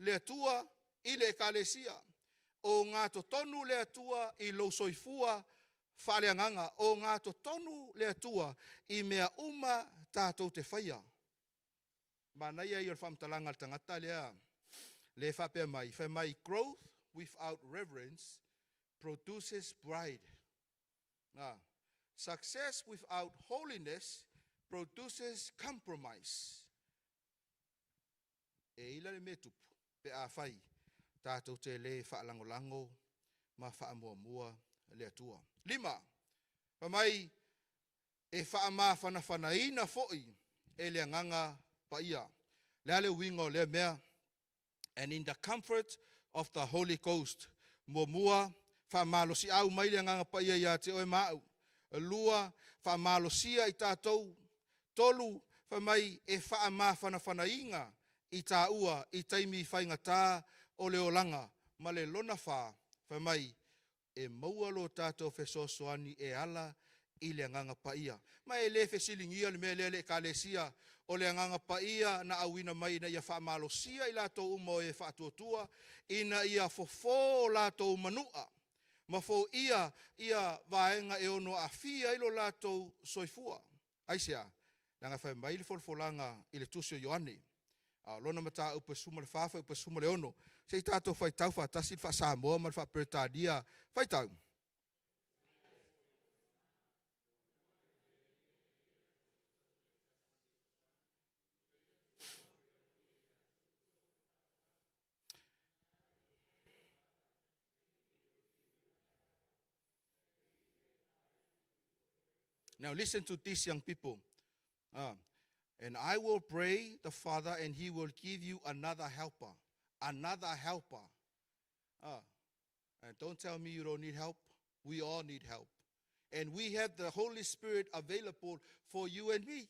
Speaker 1: le atua i le kalesia. O ngā tonu le atua i lo soifua whaaleanganga o ngā to tonu le atua I mea uma tātou te whaia. Mana ia I o whamtalanga tangata lea. Le whapea mai, growth without reverence produces pride. Success without holiness produces compromise. E ila le metupu, pe a whai, tātou te le whaalangolango, ma whaamuamua le atua. 5, whamai e whaama whanawhanaina fo'i e le nganga paia. Le ale wingo le mea, and in the comfort of the Holy Ghost, mua whamalosi au mai le nganga paia ia te oe mau. Lua whamalosia I tātou, tolu whamai e whaama whanawhanainga I tā ua I taimi whaingatā o leolanga, ma le lona wha, whamai e maua lo tātou whesosoani e ala I le nganga paia. Mai e le whesilingia le mea le kālesia o le nganga paia na awina mai na ia whamalosia I lātou umo e whaatuatua, ina ia fofo lātou manua. Ma fo ia vaenga e ono a fia ilo lātou soifua. Aisea, nanga whai mai le folfolanga I le tusio Ioane. Lona mata upa suma le whawha, upa suma le ono. Sei tātou whai tau whatasi le wha Samoa, ma le wha Pertadia. Whai tau. Now listen to these young people. And I will pray the Father and He will give you another helper. Another helper. And don't tell me you don't need help. We all need help. And we have the Holy Spirit available for you and me.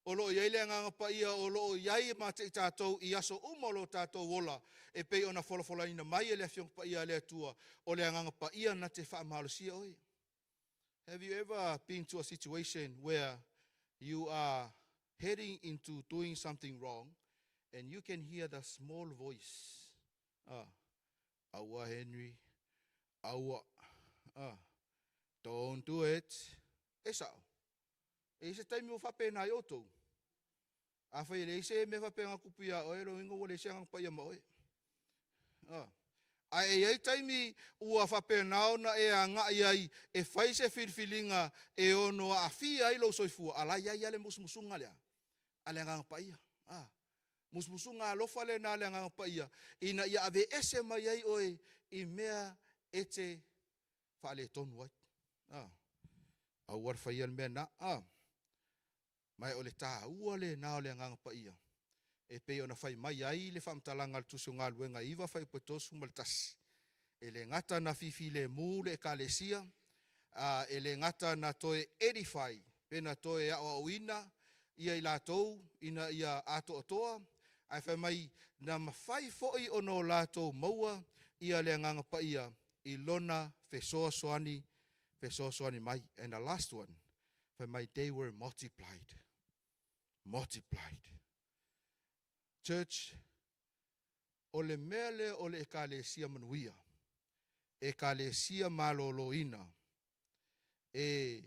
Speaker 1: O loo iai le nganga pa ia, o loo iai ma te tātou I aso umolo tātou wola. E pei ona wholawholaina mai e le fiong pa ia le atua. O le nganga pa ia na te whaamahalosia oi. Have you ever been to a situation where you are heading into doing something wrong and you can hear the small voice? Aua Henry, aua, don't do it. E sao? E se taimi o whapena I otou. A whai le se me whapena kupia oe ro ingo wale seanga pa ia ma oe. A e ei taimi ua whapenao na e a ngā iai e whai se whirwhilinga e ono a whia I lo soifua. Ala iai ale musmusunga lea. Ale nganga pa ia. Musmusunga alofa le na ale nganga pa ia. Ina ia ave ese mai ai oe I mea e te whaale tonu ai. Au ar whai an mea na. Mai ole tā ua le na ole nganga pa ia. E pei ona whai mai ai le whamtalanga le tusu ngā luenga iwa whai potosu maltasi. E le ngata na fifi le mū le kālesia, e le ngata na toe edify, pena toe awa uina, ia I lātou, ina ia ato atoa, ai whai mai na mawhai foi ono lātou maua, ia le nganga pa ia, I lona whesoa soani mai. And the last one, whai mai they were multiplied. Multiplied. Church, o le mele o le ekalesia manuia, ekalesia maloloina, e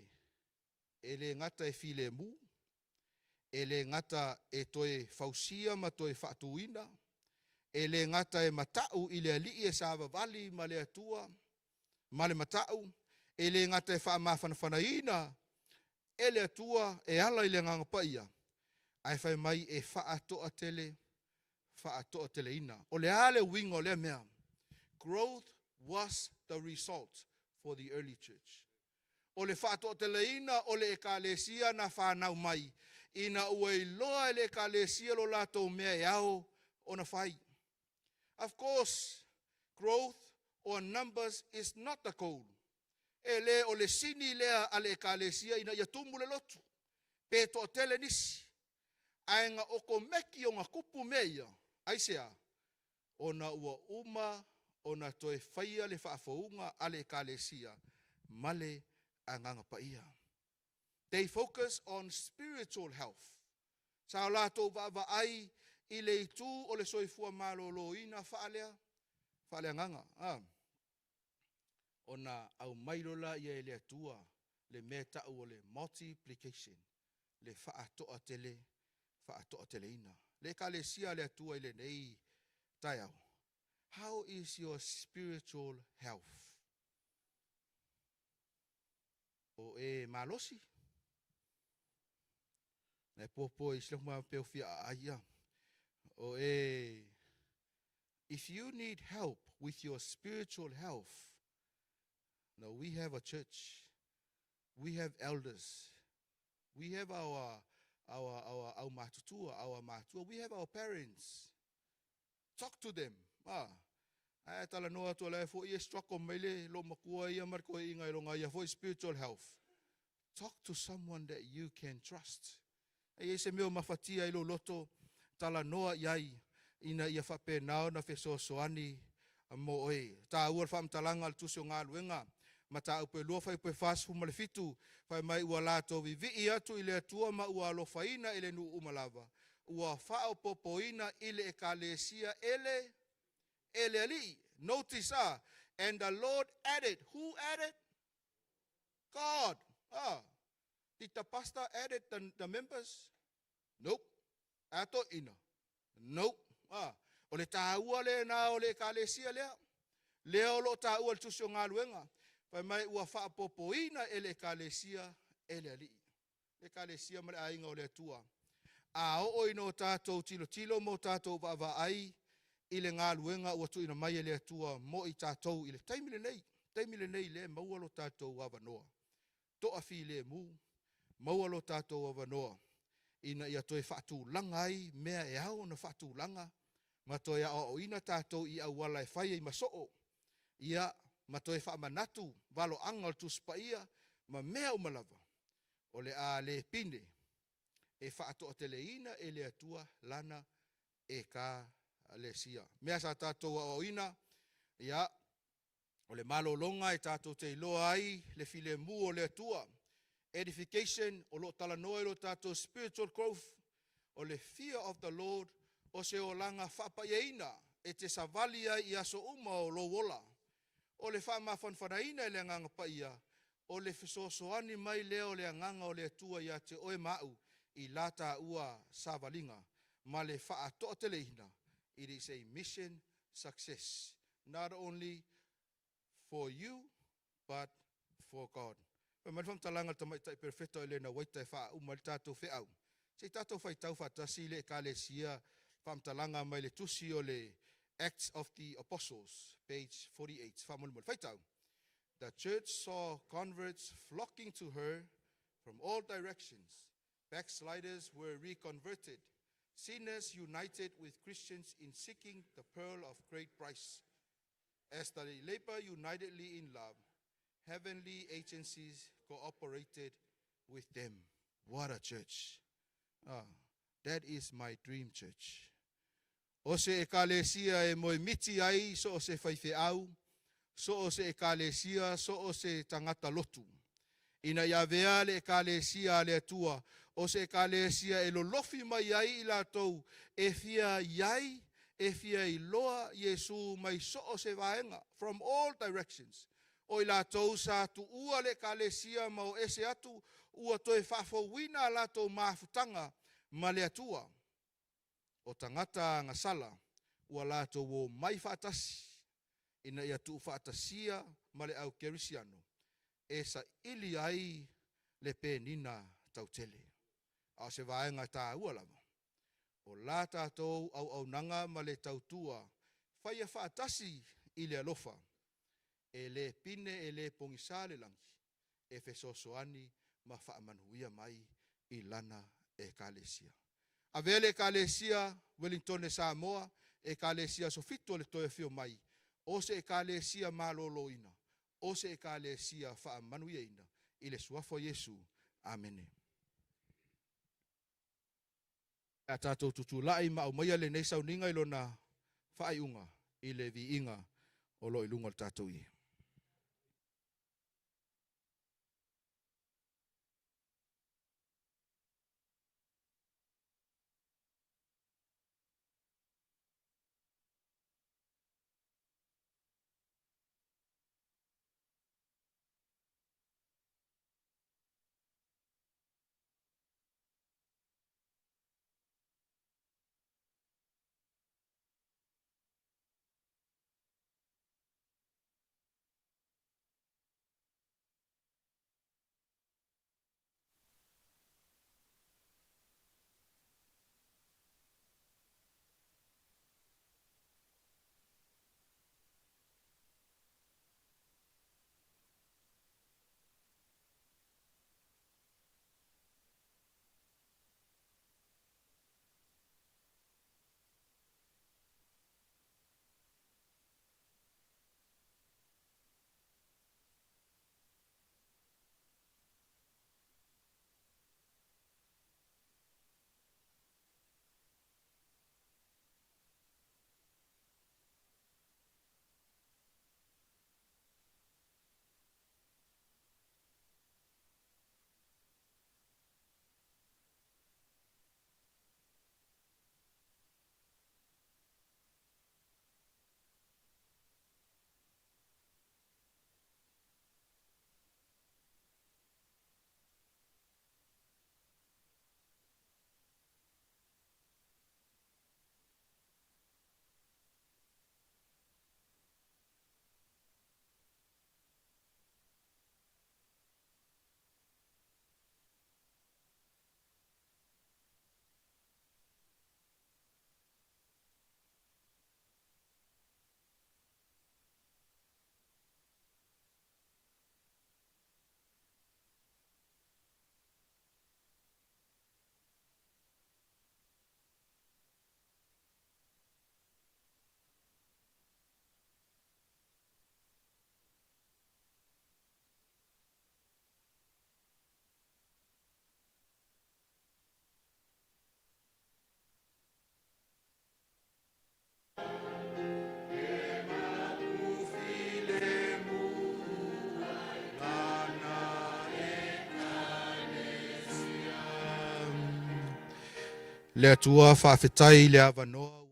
Speaker 1: le ngata e file mu, e le ngata e toe fausia ma toe whaatuina, e le ngata e matau I le alii e sāwa vali ma le atua, ma le matau, e le ngata e whaamawhanawhanaina, e le atua e ala I le nganga paia, ai whai mai e whaatoa tele ina. O le ale wingo le mea. Growth was the result for the early church. O le whaatoa tele ina o le ekalesia na whanau mai. Ina ua I loa le ekalesia lo lato mea e ao o na whai. Of course, growth or numbers is not the goal. E le o le sini lea ale ekalesia ina ia tumu le lotu. Pe to tele nisi. Ainga oko meki o ngā kupu meia, aisea, ona ua uma, ona toe whaia le whaafaunga ale kālesia, male a nganga paia. They focus on spiritual health. Sa lato va ai I le itu o le soifua malolo ina whaalea nganga. ona au mailola ia le atua le meta o le multiplication le faatoa tele ina le kalesia le atua ile nei taiao. How is your spiritual health? O e malosi na popo i sila ma pe fia aia o e if you need help with your spiritual health, now we have a church, we have elders, we have our matutua, we have our parents. Talk to them. Ai tala noa to le fo i struggle mele lo makua ia mar ko inga longa ia for spiritual health. Talk to someone that you can trust. Ai se meo mafatia i lo loto tala noa iai ina ia fape nao na feso soani mo oi ta ua fam talanga tu so nga luenga mata upe lo fa pe fas fu male fitu fa mai ua lato vivi ia tu ile tua ma ua lo faina ile nu umalava ua fa o popoina ile ekalesia ele ali. Notice and the Lord added. Who added? God. Did the pastor added the members? Nope. Ato ina. Nope. O le taua le na o le kalesia lea. Leo lo taua le tusio ngā luenga. Pai mai ua wha popoina ele kalesia ele ali. Le kalesia mare ainga o le tua. A o ino tātou tilo mo tātou va ai. Ile ngā luenga ua tu ina mai ele atua mo i tātou ile taimile nei le maualo tātou awanoa. Toa fi le mu, maualo tātou awanoa. Ina ia toi whatu langa ai, mea e au na whatu langa. Ma toi a o ina tātou i awala e whai i masoo. Ia, ma toi wha manatu, valo angal tu spaia, ma mea umalava. O le a le pine, e whaato o tele ina e le atua lana e ka alesia. Mea sa tātou o ina, ia, o le malolonga e tātou te iloa ai, le file mu o le atua. Edification, o lo talanoa lo tātou spiritual growth, o le fear of the Lord, o se o langa whapaieina, e te savalia i aso uma o lo wola. O le wha fanfanaina e le nganga paia, o le fisosoani mai leo le nganga o le atua ia te oe mau, i lata ua savalinga, ma le wha atoa te leina. It is a mission success, not only for you, but for God. Mai fam talanga tamai tai perfecto ele na waita fa umal tatou fe au. Se tatou fai tau fa tasi le kalesia fam talanga mai le tusi o le Acts of the Apostles, page 48. Famul fai tau. The church saw converts flocking to her from all directions. Backsliders were reconverted. Sinners united with Christians in seeking the pearl of great price. As they labor unitedly in love, heavenly agencies cooperated with them. What a church. That is my dream church. O se ekalesia e moe miti ai, so o se whaife au, so o se ekalesia, so o se tangata lotu. Ina ia vea le ekalesia le atua, o se ekalesia e lo lofi mai ai i lātou, e fia iai, e fia i loa Iesu mai so o se vaenga, from all directions. O i lātou sa tu ua le ekalesia ma o ese atu, ua toe whafowina lātou mafutanga ma le atua. O tangata ngasala, ua lātou o mai whaatasi, ina ia tu whaatasia ma le au kerisiano. E sa ili ai le penina tautele. A se vaenga tā ua lava. O la tātou au nanga ma le tautua, whaia whaatasi i le alofa. E le pine e le pongisa le langi. E fesosoani ma whaamanuia mai i lana e kalesia. A vele kalesia Wellington e Samoa, e kalesia sofito le toe fio mai. O se e kalesia maloloina. O se e kalesia whaamanuia i le suafo Yesu. Amene. A tātou tutulai ma au maia le nei Sauniga i lona whaaiunga i le viinga o lo ilunga le tātou i. le atua whaafetai le avanoa